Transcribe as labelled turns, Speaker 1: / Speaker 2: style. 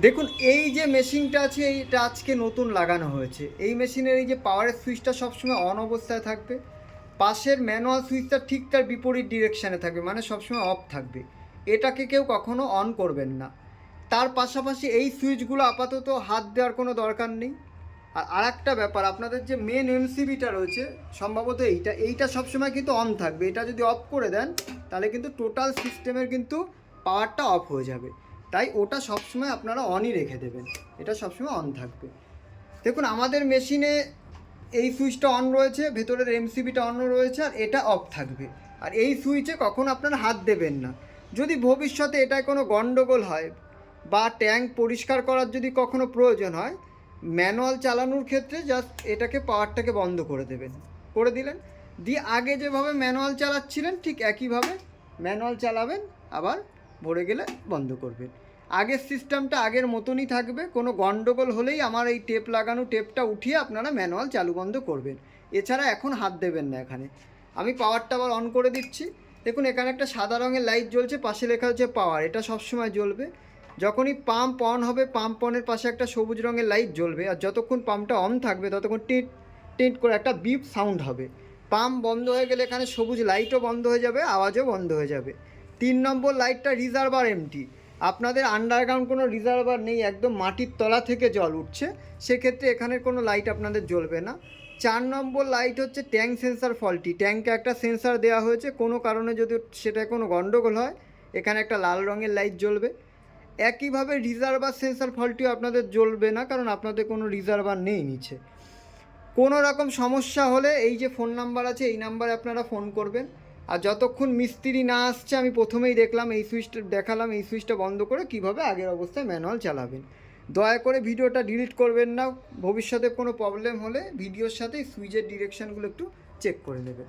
Speaker 1: দেখুন এই যে মেশিনটা আছে এইটা আজকে নতুন লাগানো হয়েছে। এই মেশিনের এই যে পাওয়ারের সুইচটা সবসময় অন অবস্থায় থাকবে, পাশের ম্যানুয়াল সুইচটা ঠিক তার বিপরীত ডিরেকশানে থাকবে, মানে সবসময় অফ থাকবে। এটাকে কেউ কখনো অন করবেন না। তার পাশাপাশি এই সুইচগুলো আপাতত হাত দেওয়ার কোনো দরকার নেই। আর আরেকটা ব্যাপার, আপনাদের যে মেন এমসিবিটা রয়েছে সম্ভবত এইটা সবসময় কিন্তু অন থাকবে। এটা যদি অফ করে দেন তাহলে কিন্তু টোটাল সিস্টেমের কিন্তু পাওয়ারটা অফ হয়ে যাবে। তাই ওটা সবসময় আপনারা অনই রেখে দেবেন, এটা সবসময় অন থাকবে। দেখুন আমাদের মেশিনে এই সুইচটা অন রয়েছে, ভেতরের এমসিবিটা অন রয়েছে, আর এটা অফ থাকবে। আর এই সুইচে কখনো আপনারা হাত দেবেন না। যদি ভবিষ্যতে এটায় কোনো গণ্ডগোল হয় বা ট্যাঙ্ক পরিষ্কার করার যদি কখনো প্রয়োজন হয়, ম্যানুয়াল চালানোর ক্ষেত্রে জাস্ট এটাকে পাওয়ারটাকে বন্ধ করে দেবেন, করে দিলেন, দিয়ে আগে যেভাবে ম্যানুয়াল চালাচ্ছিলেন ঠিক একইভাবে ম্যানুয়াল চালাবেন, আবার ভরে গেলে বন্ধ করবেন। আগের সিস্টেমটা আগের মতনই থাকবে। কোনো গন্ডগোল হলেই আমার এই টেপ লাগানো টেপটা উঠিয়ে আপনারা ম্যানুয়াল চালু বন্ধ করবেন। এছাড়া এখন হাত দেবেন না এখানে। আমি পাওয়ারটা আবার অন করে দিচ্ছি। দেখুন এখানে একটা সাদা রঙের লাইট জ্বলছে, পাশে লেখা হচ্ছে পাওয়ার, এটা সবসময় জ্বলবে। যখনই পাম্প অন হবে পাম্প অনের পাশে একটা সবুজ রঙের লাইট জ্বলবে, আর যতক্ষণ পাম্পটা অন থাকবে ততক্ষণ টিট টিট করে একটা বিপ সাউন্ড হবে। পাম্প বন্ধ হয়ে গেলে এখানে সবুজ লাইটও বন্ধ হয়ে যাবে, আওয়াজও বন্ধ হয়ে যাবে। 3 নম্বর লাইটটা রিজার্ভার এমটি। আপনাদের আন্ডারগ্রাউন্ড কোনো রিজার্ভার নেই, একদম মাটির তলা থেকে জল উঠছে, সেক্ষেত্রে এখানের কোনো লাইট আপনাদের জ্বলবে না। 4 নম্বর লাইট হচ্ছে ট্যাঙ্ক সেন্সার ফল্টি। ট্যাঙ্কে একটা সেন্সার দেওয়া হয়েছে, কোনো কারণে যদি সেটা কোনো গণ্ডগোল হয় এখানে একটা লাল রঙের লাইট জ্বলবে। একইভাবে রিজার্ভার সেন্সার ফল্টিও আপনাদের জ্বলবে না, কারণ আপনাদের কোনো রিজার্ভার নেই নিচে। কোনো রকম সমস্যা হলে এই যে ফোন নাম্বার আছে এই নাম্বারে আপনারা ফোন করবেন। আর যতক্ষণ মিস্ত্রি না আসছে, আমি প্রথমেই দেখলাম এই সুইচটা দেখালাম, এই সুইচটা বন্ধ করে কিভাবে আগের অবস্থায় ম্যানুয়াল চালাবেন। দয়া করে ভিডিওটা ডিলিট করবেন না। ভবিষ্যতে কোনো প্রবলেম হলে ভিডিওর সাথে সুইচের ডিরেকশানগুলো একটু চেক করে নেবেন।